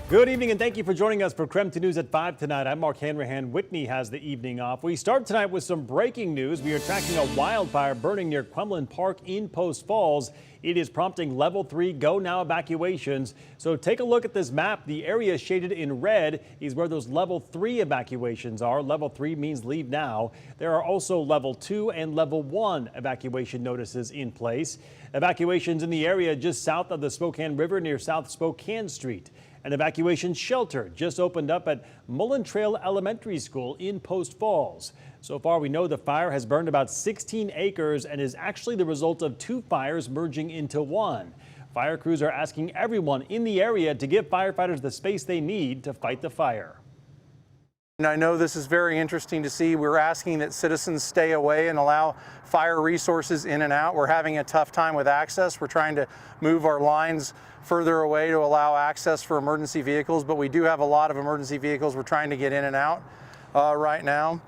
Good evening and thank you for joining us for KREM 2 News at 5 tonight. I'm Mark Hanrahan. Whitney has the evening off. We start tonight with some breaking news. We are tracking a wildfire burning near Quemlin Park in Post Falls. It is prompting level 3 go now evacuations. So take a look at this map. The area shaded in red is where those level 3 evacuations are. Level 3 means leave now. There are also level 2 and level 1 evacuation notices in place. Evacuations in the area just south of the Spokane River near South Spokane Street. An evacuation shelter just opened up at Mullen Trail Elementary School in Post Falls. So far, we know the fire has burned about 16 acres and is actually the result of 2 fires merging into one. Fire crews are asking everyone in the area to give firefighters the space they need to fight the fire. And I know this is very interesting to see. We're asking that citizens stay away and allow fire resources in and out. We're having a tough time with access. We're trying to move our lines further away to allow access for emergency vehicles, but we do have a lot of emergency vehicles we're trying to get in and out right now.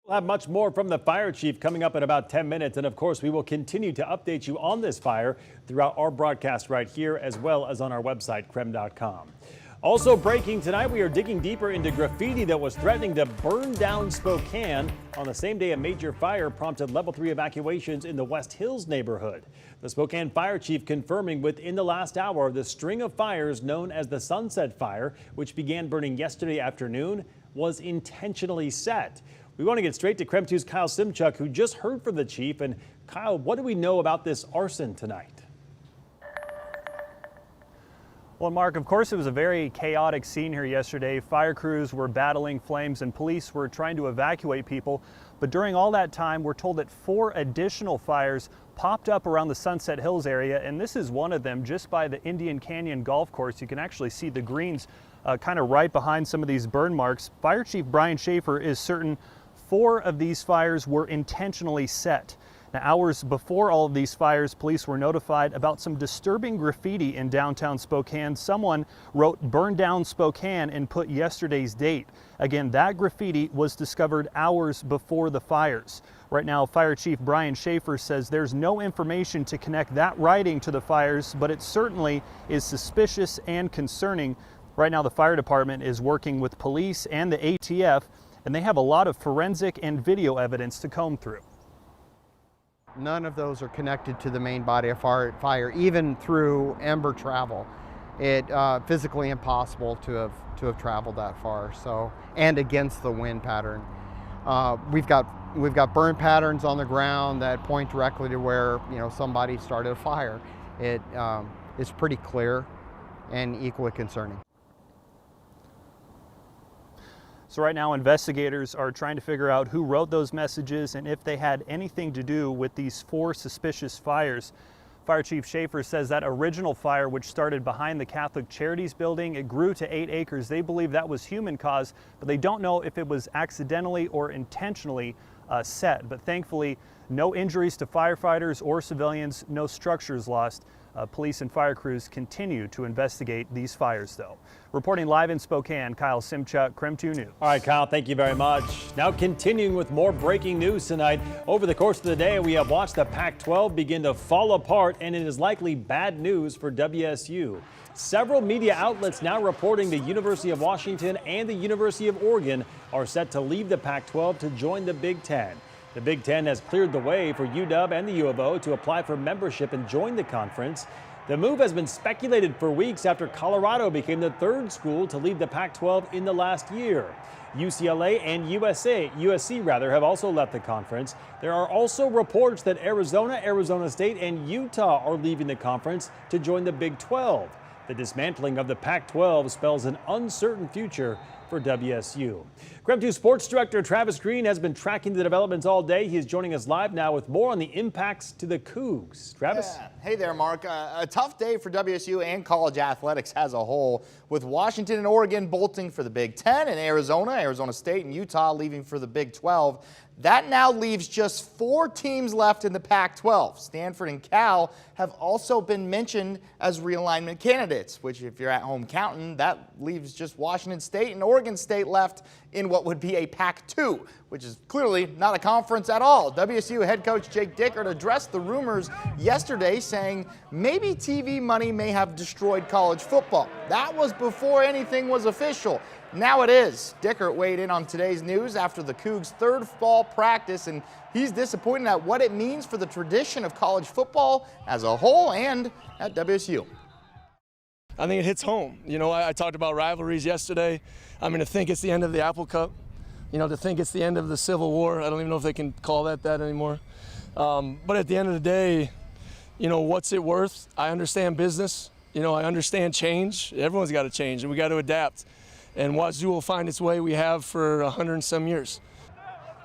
We'll have much more from the fire chief coming up in about 10 minutes. And of course, we will continue to update you on this fire throughout our broadcast right here, as well as on our website, KREM.com. Also breaking tonight, we are digging deeper into graffiti that was threatening to burn down Spokane on the same day a major fire prompted level 3 evacuations in the West Hills neighborhood. The Spokane fire chief confirming within the last hour the string of fires known as the Sunset Fire, which began burning yesterday afternoon, was intentionally set. We want to get straight to KREM 2's Kyle Simchuk, who just heard from the chief. And Kyle, what do we know about this arson tonight? Well, Mark, of course, it was a very chaotic scene here yesterday. Fire crews were battling flames and police were trying to evacuate people. But during all that time, we're told that 4 additional fires popped up around the Sunset Hills area. And this is one of them just by the Indian Canyon Golf Course. You can actually see the greens kind of right behind some of these burn marks. Fire Chief Brian Schaefer is certain 4 of these fires were intentionally set. Now, hours before all of these fires, police were notified about some disturbing graffiti in downtown Spokane. Someone wrote "Burn Down Spokane" and put yesterday's date. Again, that graffiti was discovered hours before the fires. Right now, Fire Chief Brian Schaefer says there's no information to connect that writing to the fires, but it certainly is suspicious and concerning. Right now, the fire department is working with police and the ATF, and they have a lot of forensic and video evidence to comb through. None of those are connected to the main body of fire, even through ember travel. It physically impossible to have traveled that far. So, and against the wind pattern, we've got burn patterns on the ground that point directly to where somebody started a fire. It is pretty clear and equally concerning. So right now, investigators are trying to figure out who wrote those messages and if they had anything to do with these 4 suspicious fires. Fire Chief Schaefer says that original fire, which started behind the Catholic Charities building, it grew to 8 acres. They believe that was human caused, but they don't know if it was accidentally or intentionally set. But thankfully, no injuries to firefighters or civilians, no structures lost. Police and fire crews continue to investigate these fires, though. Reporting live in Spokane, Kyle Simchuk, KREM 2 News. All right, Kyle, thank you very much. Now continuing with more breaking news tonight. Over the course of the day, we have watched the Pac-12 begin to fall apart, and it is likely bad news for WSU. Several media outlets now reporting the University of Washington and the University of Oregon are set to leave the Pac-12 to join the Big Ten. The Big Ten has cleared the way for UW and the U of O to apply for membership and join the conference. The move has been speculated for weeks after Colorado became the 3rd school to leave the Pac-12 in the last year. UCLA and USC have also left the conference. There are also reports that Arizona, Arizona State, and Utah are leaving the conference to join the Big 12. The dismantling of the Pac-12 spells an uncertain future for WSU. KREM 2 Sports Director Travis Green has been tracking the developments all day. He is joining us live now with more on the impacts to the Cougs. Travis? Yeah. Hey there, Mark. A tough day for WSU and college athletics as a whole, with Washington and Oregon bolting for the Big Ten and Arizona State, and Utah leaving for the Big 12. That now leaves just 4 teams left in the Pac-12. Stanford and Cal have also been mentioned as realignment candidates, which if you're at home counting, that leaves just Washington State and Oregon. Oregon State left in what would be a Pac-2, which is clearly not a conference at all. WSU head coach Jake Dickert addressed the rumors yesterday, saying maybe TV money may have destroyed college football. That was before anything was official. Now it is. Dickert weighed in on today's news after the Cougs' third fall practice, and he's disappointed at what it means for the tradition of college football as a whole and at WSU. I think it hits home. You know, I talked about rivalries yesterday. I mean, to think it's the end of the Apple Cup, you know, to think it's the end of the Civil War. I don't even know if they can call that anymore. But at the end of the day, you know, what's it worth? I understand business. You know, I understand change. Everyone's got to change, and we got to adapt. And Wazoo will find its way. We have for 100 and some years.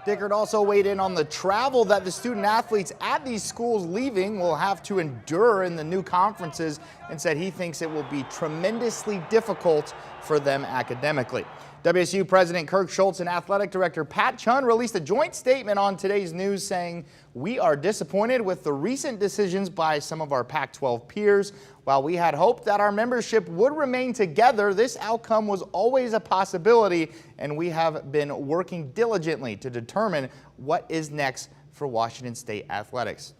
Dickert also weighed in on the travel that the student athletes at these schools leaving will have to endure in the new conferences, and said he thinks it will be tremendously difficult for them academically. WSU President Kirk Schultz and Athletic Director Pat Chun released a joint statement on today's news saying, "We are disappointed with the recent decisions by some of our Pac-12 peers. While we had hoped that our membership would remain together, this outcome was always a possibility, and we have been working diligently to determine what is next for Washington State athletics."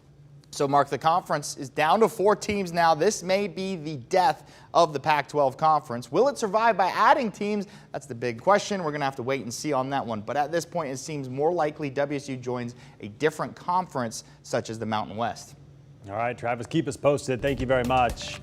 So, Mark, the conference is down to 4 teams now. This may be the death of the Pac-12 conference. Will it survive by adding teams? That's the big question. We're going to have to wait and see on that one. But at this point, it seems more likely WSU joins a different conference, such as the Mountain West. All right, Travis, keep us posted. Thank you very much.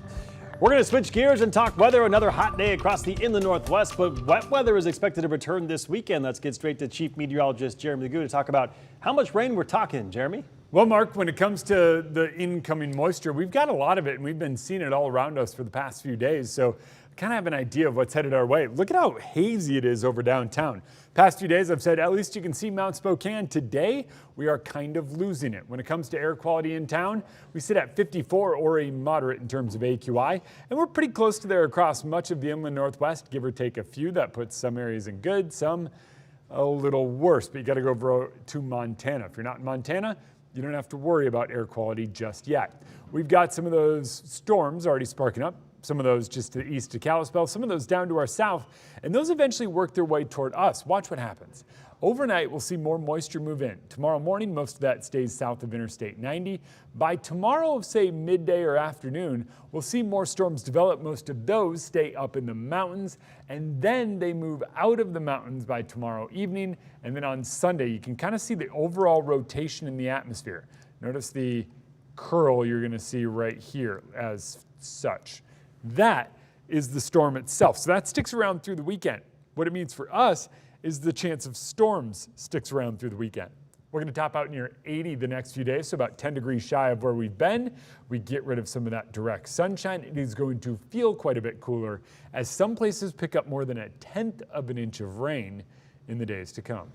We're going to switch gears and talk weather. Another hot day across the inland Northwest, but wet weather is expected to return this weekend. Let's get straight to Chief Meteorologist Jeremy Legoo to talk about how much rain we're talking. Jeremy? Well, Mark, when it comes to the incoming moisture, we've got a lot of it, and we've been seeing it all around us for the past few days. So I kind of have an idea of what's headed our way. Look at how hazy it is over downtown. Past few days, I've said at least you can see Mount Spokane. Today, we are kind of losing it. When it comes to air quality in town, we sit at 54 or a moderate in terms of AQI, and we're pretty close to there across much of the inland Northwest, give or take a few. That puts some areas in good, some a little worse, but you got to go over to Montana. If you're not in Montana, you don't have to worry about air quality just yet. We've got some of those storms already sparking up, some of those just to the east of Kalispell, some of those down to our south, and those eventually work their way toward us. Watch what happens. Overnight, we'll see more moisture move in. Tomorrow morning, most of that stays south of Interstate 90. By tomorrow, say midday or afternoon, we'll see more storms develop. Most of those stay up in the mountains, and then they move out of the mountains by tomorrow evening. And then on Sunday, you can kind of see the overall rotation in the atmosphere. Notice the curl you're going to see right here as such. That is the storm itself. So that sticks around through the weekend. What it means for us is the chance of storms sticks around through the weekend. We're going to top out near 80 the next few days, so about 10 degrees shy of where we've been. We get rid of some of that direct sunshine. It is going to feel quite a bit cooler as some places pick up more than 1/10 of an inch of rain in the days to come.